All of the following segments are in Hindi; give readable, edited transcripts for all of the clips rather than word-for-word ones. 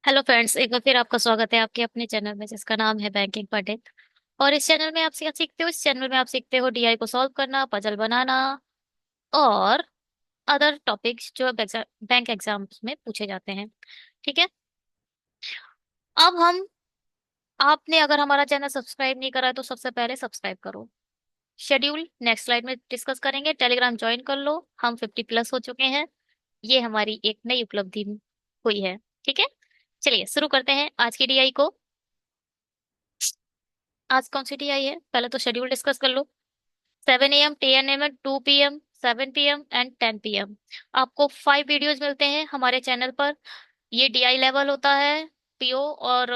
हेलो फ्रेंड्स, एक बार फिर आपका स्वागत है आपके अपने चैनल में जिसका नाम है बैंकिंग पंडित। और इस चैनल में आप सीखते हो इस चैनल में आप सीखते हो डीआई को सॉल्व करना, पजल बनाना और अदर टॉपिक्स जो बैंक एग्जाम्स में पूछे जाते हैं। ठीक है। अब हम आपने अगर हमारा चैनल सब्सक्राइब नहीं करा है तो सबसे पहले सब्सक्राइब करो। शेड्यूल नेक्स्ट स्लाइड में डिस्कस करेंगे। टेलीग्राम ज्वाइन कर लो, हम 50+ हो चुके हैं। ये हमारी एक नई उपलब्धि हुई है। ठीक है, चलिए शुरू करते हैं आज की डीआई को। आज कौन सी टी आई है, पहले तो शेड्यूल डिस्कस कर लो। 7 AM, 10 AM, 2 PM, 7 PM and 10 PM। आपको 5 वीडियोज मिलते हैं हमारे चैनल पर। ये डीआई लेवल होता है, पीओ और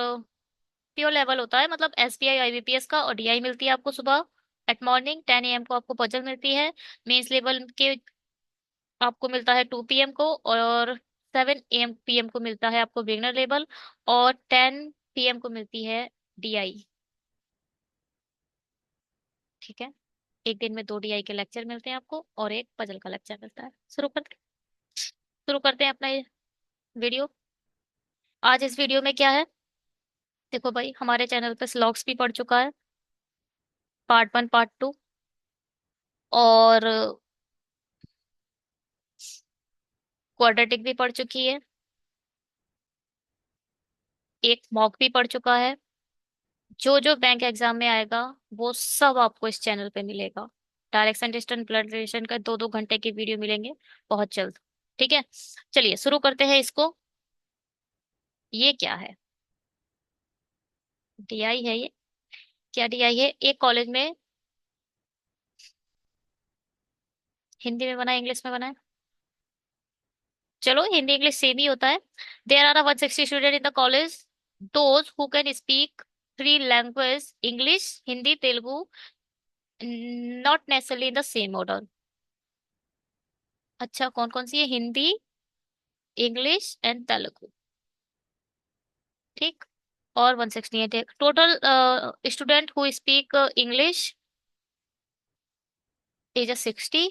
पीओ लेवल होता है, मतलब एसबीआई आईबीपीएस का। और डीआई मिलती है आपको सुबह एट मॉर्निंग 10 AM को आपको पजल मिलती है। मेंस लेवल के आपको मिलता है 2 PM को, और 7 PM को मिलता है आपको बिगनर लेवल, और 10 PM को मिलती है डीआई। ठीक है, एक दिन में 2 डीआई के लेक्चर मिलते हैं आपको और एक पजल का लेक्चर मिलता है। शुरू करते हैं अपना ये वीडियो। आज इस वीडियो में क्या है, देखो भाई, हमारे चैनल पे स्लॉग्स भी पढ़ चुका है, पार्ट 1 पार्ट 2, और क्वाड्रेटिक भी पढ़ चुकी है, एक मॉक भी पढ़ चुका है। जो जो बैंक एग्जाम में आएगा वो सब आपको इस चैनल पे मिलेगा। डायरेक्शन, डिस्टेंस, ब्लड रिलेशन का 2-2 घंटे की वीडियो मिलेंगे बहुत जल्द। ठीक है, चलिए शुरू करते हैं इसको। ये क्या है, डीआई है ये। क्या डीआई है, एक कॉलेज में, हिंदी में बना है इंग्लिश में बना है, चलो हिंदी इंग्लिश सेम ही होता है। There are 160 student in the college, those who can speak 3 language, English, Hindi, Telugu, not necessarily in the same order. अच्छा, कौन कौन सी है, हिंदी, इंग्लिश एंड तेलुगु। ठीक, और 168 है total student who speak English is 60।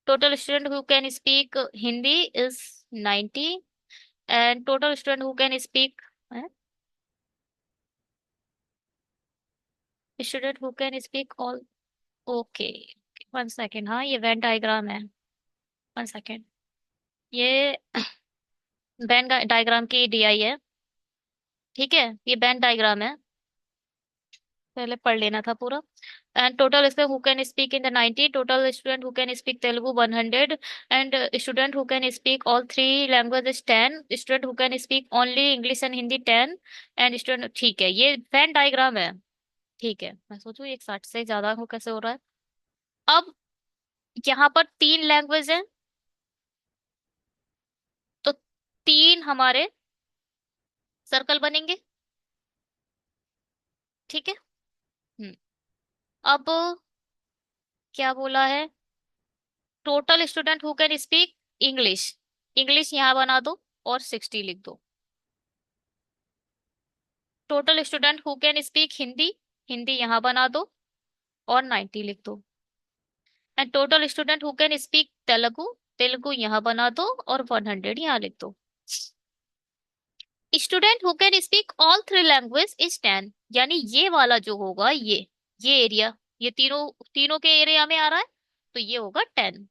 Total student who can speak Hindi is 90, and total student who can speak, student who can speak all, okay. 1 second, हाँ ये वेन डायग्राम है। 1 सेकेंड, ये वेन डायग्राम की डीआई है। ठीक है, ये वेन डायग्राम है, पहले पढ़ लेना था पूरा। एंड टोटल इसमें who can speak in the 90, total student who can speak Telugu 100, and student who can speak all 3 languages 10, student who can speak only English and Hindi 10, and student, ठीक है ये वेन डायग्राम है। ठीक है, मैं सोचूं 160 से ज्यादा हो कैसे हो रहा है। अब यहाँ पर 3 लैंग्वेज है, तो 3 हमारे सर्कल बनेंगे। ठीक है। हम्म, अब क्या बोला है, total student who can speak English, English यहाँ बना दो और 60 लिख दो। Total student who can speak Hindi, Hindi यहाँ बना दो और 90 लिख दो। And total student who can speak Telugu, Telugu यहाँ बना दो और 100 यहाँ लिख दो। Student who can speak all 3 language is 10, यानी ये वाला जो होगा, ये एरिया, ये तीनों तीनों के एरिया में आ रहा है, तो ये होगा 10।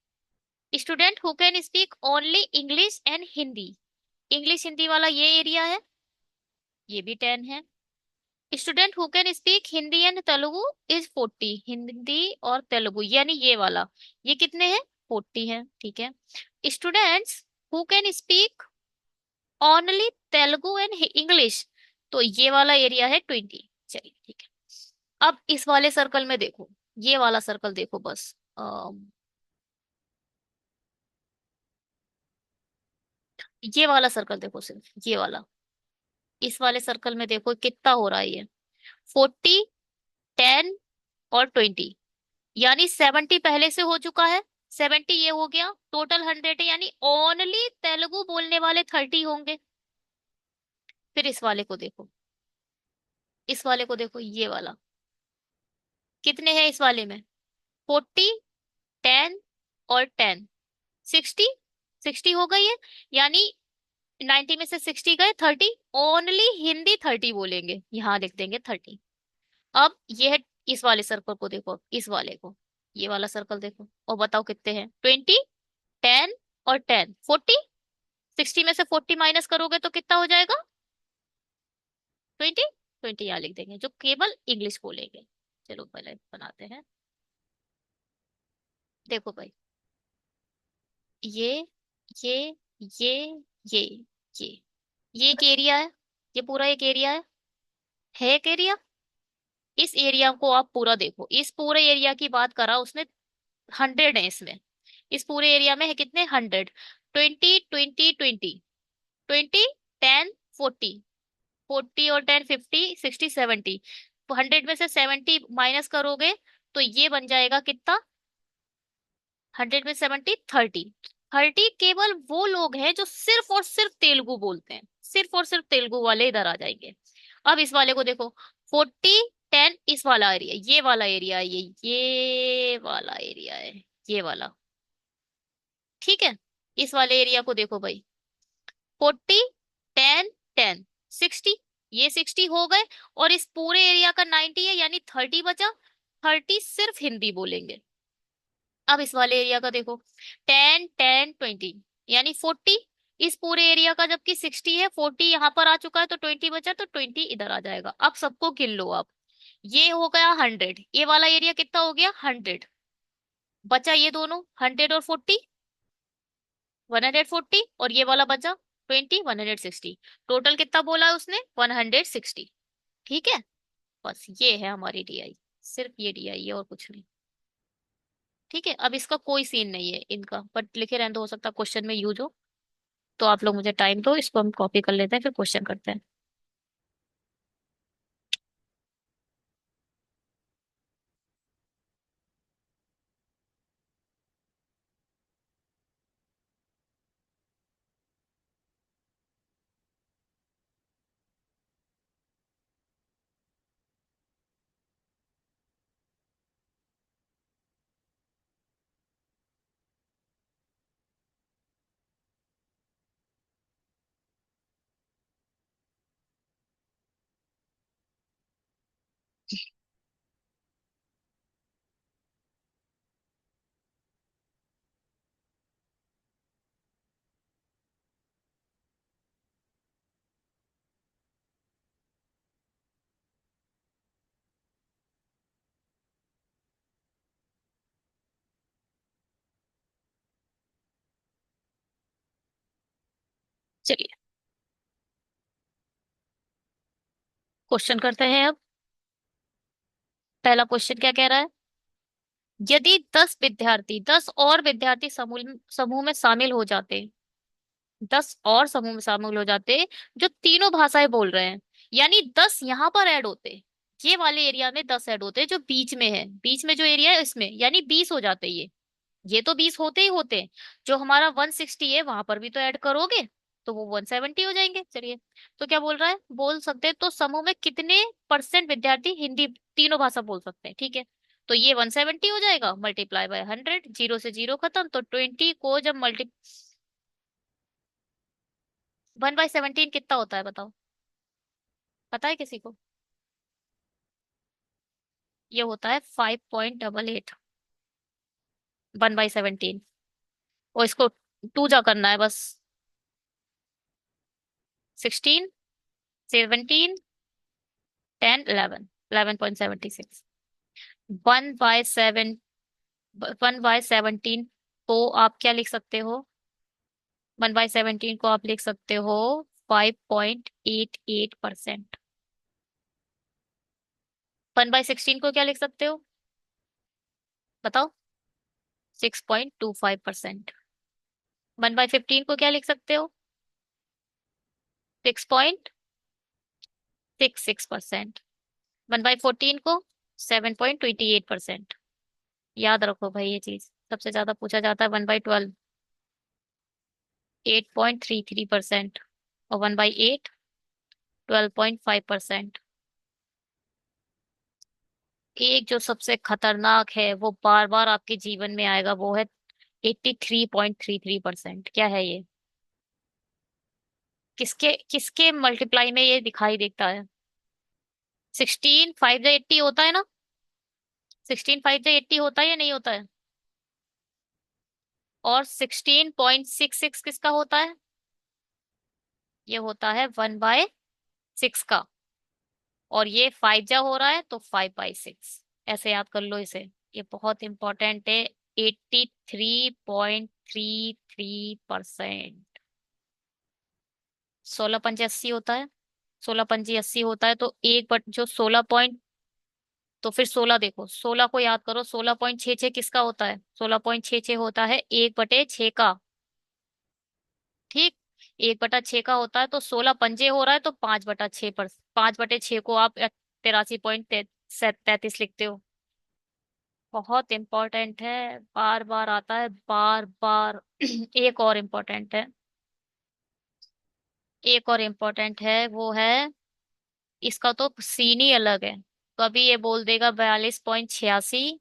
Student who can speak only English and Hindi, English Hindi वाला ये एरिया है, ये भी 10 है। Student who can speak Hindi and Telugu is 40, Hindi और तेलुगु यानी ये वाला, ये कितने हैं, 40 है। ठीक है। Students who can speak only Telugu and English, तो ये वाला एरिया है 20। चलिए ठीक है, अब इस वाले सर्कल में देखो, ये वाला सर्कल देखो बस, ये वाला सर्कल देखो, सिर्फ ये वाला, इस वाले सर्कल में देखो कितना हो रहा है ये, 40, 10 और 20, यानी 70 पहले से हो चुका है। 70 ये हो गया, टोटल 100 है, यानी ओनली तेलुगु बोलने वाले 30 होंगे। फिर इस वाले को देखो, इस वाले को देखो, ये वाला कितने हैं इस वाले में, 40, 10 और 10, 60, 60 हो गई है, यानी 90 में से 60 गए 30, ओनली हिंदी 30 बोलेंगे, यहाँ लिख देंगे 30। अब ये है, इस वाले सर्कल को देखो, इस वाले को, ये वाला सर्कल देखो और बताओ कितने हैं, 20, 10 और 10, 40। 60 में से 40 माइनस करोगे तो कितना हो जाएगा, 20। 20 यहाँ लिख देंगे, जो केवल इंग्लिश बोलेंगे। चलो पहले बनाते हैं। देखो भाई, ये ये ये ये ये ये एक एरिया है, ये पूरा एक एरिया है एक एरिया। इस एरिया को आप पूरा देखो, इस पूरे एरिया की बात करा उसने, 100 है इसमें। इस पूरे एरिया में है कितने, 100। 20 20 20, 20, 10, 40, 40 और 10, 50, 60, 70। 100 में से 70 माइनस करोगे तो ये बन जाएगा कितना, 100 में 70, 30। 30 केवल वो लोग हैं जो सिर्फ और सिर्फ तेलुगु बोलते हैं, सिर्फ और सिर्फ तेलुगु वाले इधर आ जाएंगे। अब इस वाले को देखो, 40, 10, इस वाला एरिया, ये वाला एरिया है, ये वाला एरिया है, ये वाला, ठीक है। इस वाले एरिया को देखो भाई, 40, 10, 10, 60, ये 60 हो गए, और इस पूरे एरिया का 90 है, यानी 30 बचा। 30 सिर्फ हिंदी बोलेंगे। अब इस वाले एरिया का देखो, 10, 10, 20, यानी 40। इस पूरे एरिया का जबकि 60 है, 40 यहाँ पर आ चुका है, तो 20 बचा, तो 20 इधर आ जाएगा। अब सबको गिन लो आप, ये हो गया 100, ये वाला एरिया कितना हो गया, 100। बचा ये दोनों, 100 और 40, 140, और ये वाला बचा 20, 160। टोटल कितना बोला है उसने, 160। ठीक है, बस ये है हमारी डीआई, सिर्फ ये डीआई है और कुछ नहीं। ठीक है, अब इसका कोई सीन नहीं है इनका, बट लिखे रहने दो, हो सकता है क्वेश्चन में यूज हो। तो आप लोग मुझे टाइम दो, इसको हम कॉपी कर लेते हैं, फिर क्वेश्चन करते हैं। चलिए क्वेश्चन करते हैं अब। पहला क्वेश्चन क्या कह रहा है, यदि 10 विद्यार्थी 10 और विद्यार्थी समूह समूह में शामिल हो जाते, 10 और समूह में शामिल हो जाते जो तीनों भाषाएं बोल रहे हैं, यानी 10 यहाँ पर ऐड होते, ये वाले एरिया में 10 ऐड होते जो बीच में है, बीच में जो एरिया है इसमें, यानी 20 हो जाते ये तो 20 होते ही होते हैं। जो हमारा 160 है वहां पर भी तो ऐड करोगे, तो वो 170 हो जाएंगे। चलिए, तो क्या बोल रहा है, बोल सकते हैं तो समूह में कितने परसेंट विद्यार्थी हिंदी तीनों भाषा बोल सकते हैं, ठीक है। तो ये 170 हो जाएगा, मल्टीप्लाई बाय 100, जीरो से जीरो खत्म, तो 20 को जब मल्टी 1/17 कितना होता है बताओ, पता है किसी को, ये होता है 5.88, 1/17। और इसको टू जा करना है बस, 16, 17, 10, 11, 11.76। 1/7, 1/17 को आप क्या लिख सकते हो, 1/17 को आप लिख सकते हो 5.88%। 1/16 को क्या लिख सकते हो, बताओ, 6.25%। 1/15 को क्या लिख सकते हो, 6.66%। 1/14 को 7.28%। याद रखो भाई, ये चीज सबसे ज्यादा पूछा जाता है। 1/12, 8.33%। और 1/8, 12.5%। एक जो सबसे खतरनाक है वो बार बार आपके जीवन में आएगा, वो है 83.33%। क्या है ये, किसके किसके मल्टीप्लाई में ये दिखाई देता है? 16 5 जा 80 होता है ना? 16 5 जा 80 होता है या नहीं होता है? और 16.66 किसका होता है? ये होता है 1/6 का। और ये 5 जा हो रहा है तो 5/6। ऐसे याद कर लो इसे। ये बहुत इंपॉर्टेंट है। 83.33%। 16 पंजे 80 होता है। 16 पंजे 80 होता है तो एक बट जो 16 पॉइंट, तो फिर 16 देखो, 16 को याद करो। 16.66 किसका होता है? 16.66 होता है 1/6 का। ठीक। 1/6 का होता है तो 16 पंजे हो रहा है तो 5/6 पर 5/6 को आप 83.33 लिखते हो। बहुत इंपॉर्टेंट है, बार बार आता है, बार बार। एक और इम्पोर्टेंट है। एक और इम्पोर्टेंट है, वो है, इसका तो सीन ही अलग है। कभी ये बोल देगा 42.86,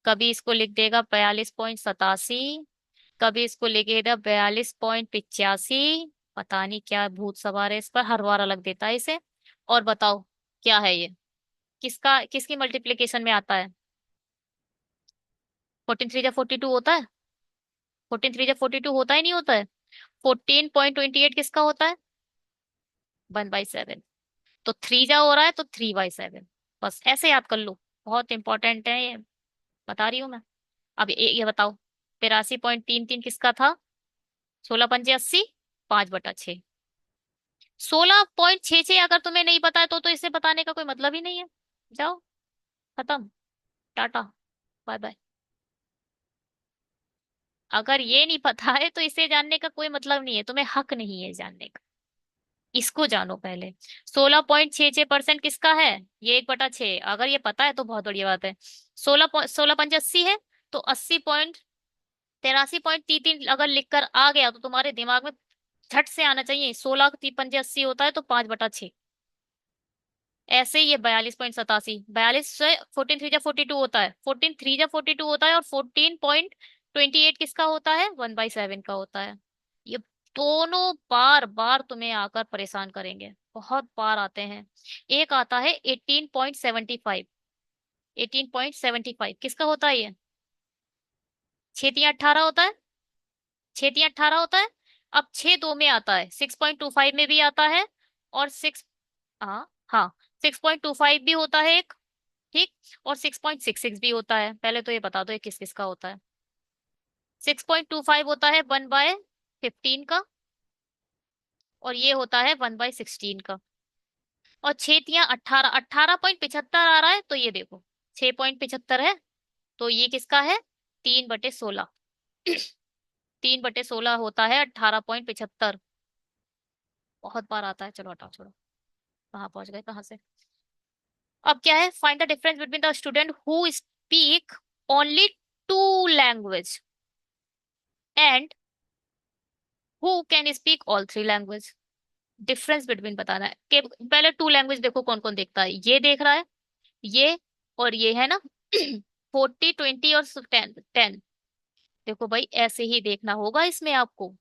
कभी इसको लिख देगा 42.87, कभी इसको लिखेगा 42.85। पता नहीं क्या भूत सवार है इस पर, हर बार अलग देता है इसे। और बताओ क्या है ये? किसका किसकी मल्टीप्लीकेशन में आता है? 14 3 जा 42 होता है? 14 3 जा 42 होता ही नहीं होता है? 14.28 किसका होता है? 1/7। तो 3 जा हो रहा है तो 3/7। बस ऐसे याद कर लो। बहुत इंपॉर्टेंट है ये, बता रही हूँ मैं। अब ये बताओ, 83.33 किसका था? 16 पंजे 80, 5/6। 16.66 अगर तुम्हें नहीं पता है तो इसे बताने का कोई मतलब ही नहीं है। जाओ, खत्म, टाटा, बाय बाय। अगर ये नहीं पता है तो इसे जानने का कोई मतलब नहीं है, तुम्हें हक नहीं है जानने का। इसको जानो पहले। 16.66% किसका है? ये 1/6। अगर ये पता है तो बहुत बढ़िया बात है। 16 पंजे 80 है, तो 83.33 अगर लिखकर आ गया तो तुम्हारे दिमाग में झट से आना चाहिए। 16 पंजे 80 होता है तो 5/6। ऐसे ही ये 42.87, 42 से 14 3 जा 42 होता है, 14 3 जा 42 होता है, और 14.28 किसका होता है? 1/7 का होता है। ये दोनों बार बार तुम्हें आकर परेशान करेंगे, बहुत बार आते हैं। एक आता है 18.75। 18.75 किसका होता है ये? 6 3 18 होता है। 6 3 18 होता है। अब 6 2 में आता है, 6.25 में भी आता है। और सिक्स, हाँ हाँ, 6.25 भी होता है एक। ठीक। और 6.66 भी होता है। पहले तो ये बता दो ये किस किस का होता है? 6.25 होता है 1/15 का। और ये होता है 1/16 का। और 6 3 18, 18.75 आ रहा है तो ये देखो, 6.75 है तो ये किसका है? 3/16। 3/16 होता है 18.75। बहुत बार आता है। चलो हटाओ, छोड़ो। कहाँ पहुंच गए, कहाँ से? अब क्या है? Find the difference between the student who speak only two language and who can speak all three language. Difference between बताना है कि पहले टू लैंग्वेज देखो कौन कौन देखता है। ये देख रहा है, ये, और ये है ना। 40 20 और 10 10। देखो भाई, ऐसे ही देखना होगा इसमें आपको।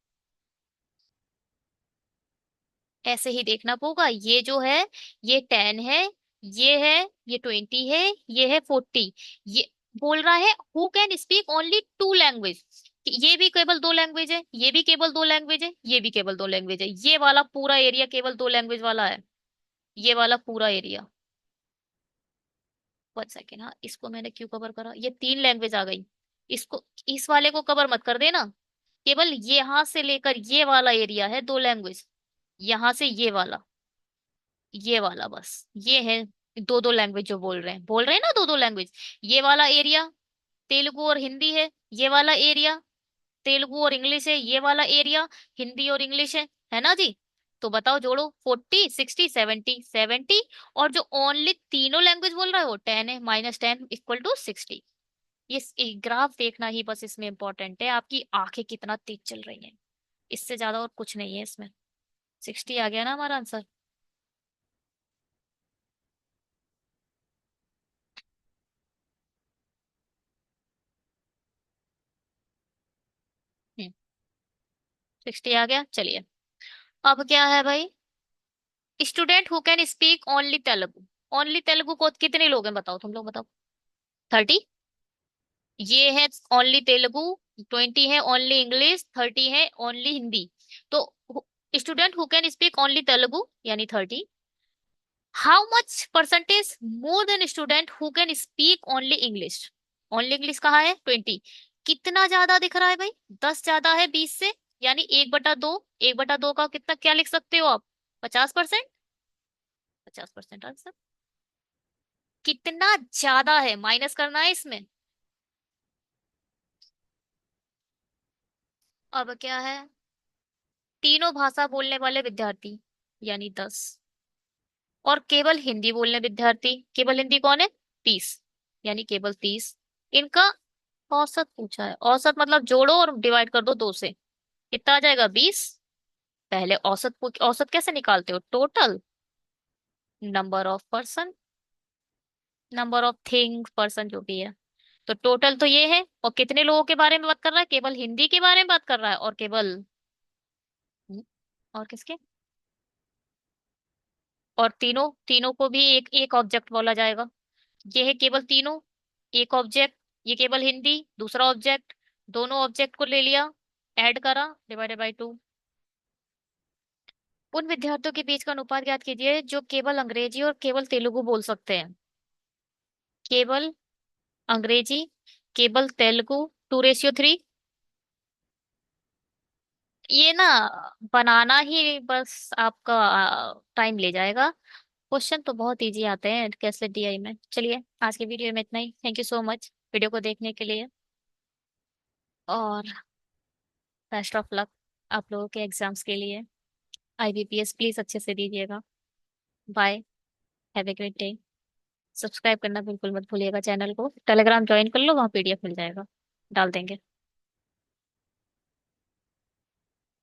ऐसे ही देखना होगा। ये जो है, ये 10 है, ये है, ये 20 है, ये है 40। ये बोल रहा है who can speak only two language. ये भी केवल दो लैंग्वेज है, ये भी केवल दो लैंग्वेज है, ये भी केवल दो लैंग्वेज है। ये वाला पूरा एरिया केवल दो लैंग्वेज वाला है। ये वाला पूरा एरिया। 1 सेकेंड, हाँ, इसको मैंने क्यों कवर करा? ये 3 लैंग्वेज आ गई। इसको, इस वाले को कवर मत कर देना। केवल यहाँ से लेकर ये वाला एरिया है दो लैंग्वेज। यहाँ से ये वाला बस, ये है दो दो लैंग्वेज। जो बोल रहे हैं ना दो दो लैंग्वेज। ये वाला एरिया तेलुगु और हिंदी है। ये वाला एरिया तेलुगु और इंग्लिश है। ये वाला एरिया हिंदी और इंग्लिश है ना जी? तो बताओ, जोड़ो। 40 60 70 70। और जो ओनली तीनों लैंग्वेज बोल रहा है वो 10 है, -10 = 60। ये ग्राफ देखना ही बस इसमें इंपॉर्टेंट है। आपकी आंखें कितना तेज चल रही हैं, इससे ज्यादा और कुछ नहीं है इसमें। 60 आ गया ना हमारा आंसर। 60 आ गया, चलिए। अब क्या है भाई? Student who can speak only Telugu. Only Telugu को कितने लोग हैं बताओ, तुम लोग बताओ। 30। ये है ओनली तेलुगु, 20 है ओनली इंग्लिश, 30 है ओनली हिंदी। तो student who can speak only Telugu यानी 30। How much percentage more than student who can speak only English. Only English कहाँ है? 20। कितना ज्यादा दिख रहा है भाई? 10 ज्यादा है 20 से, यानी 1/2। 1/2 का कितना क्या लिख सकते हो आप? 50%। 50% आंसर। कितना ज्यादा है, माइनस करना है इसमें। अब क्या है? तीनों भाषा बोलने वाले विद्यार्थी यानी 10, और केवल हिंदी बोलने विद्यार्थी, केवल हिंदी कौन है? 30, यानी केवल 30। इनका औसत पूछा है। औसत मतलब जोड़ो और डिवाइड कर दो 2 से, कितना आ जाएगा? 20। पहले औसत औसत कैसे निकालते हो? Total number of person, number of things, person जो भी है। तो टोटल तो ये है, और कितने लोगों के बारे में बात कर रहा है? केवल हिंदी के बारे में बात कर रहा है, और केवल हम्म, और किसके? और तीनों, तीनों को भी एक एक ऑब्जेक्ट बोला जाएगा। ये है केवल तीनों, एक ऑब्जेक्ट। ये केवल हिंदी, दूसरा ऑब्जेक्ट। दोनों ऑब्जेक्ट को ले लिया, ऐड करा, डिवाइडेड बाय 2। उन विद्यार्थियों के बीच का अनुपात ज्ञात कीजिए जो केवल अंग्रेजी और केवल तेलुगु बोल सकते हैं। केवल अंग्रेजी, केवल तेलुगु, 2:3। ये ना बनाना ही बस आपका टाइम ले जाएगा। क्वेश्चन तो बहुत इजी आते हैं कैसे डीआई में। चलिए आज के वीडियो में इतना ही। Thank you so much video को देखने के लिए, और बेस्ट ऑफ लक आप लोगों के एग्जाम्स के लिए। आईबीपीएस प्लीज अच्छे से दीजिएगा। Bye. Have a great day. Subscribe करना बिल्कुल मत भूलिएगा चैनल को। टेलीग्राम ज्वाइन कर लो, वहाँ पीडीएफ मिल जाएगा, डाल देंगे।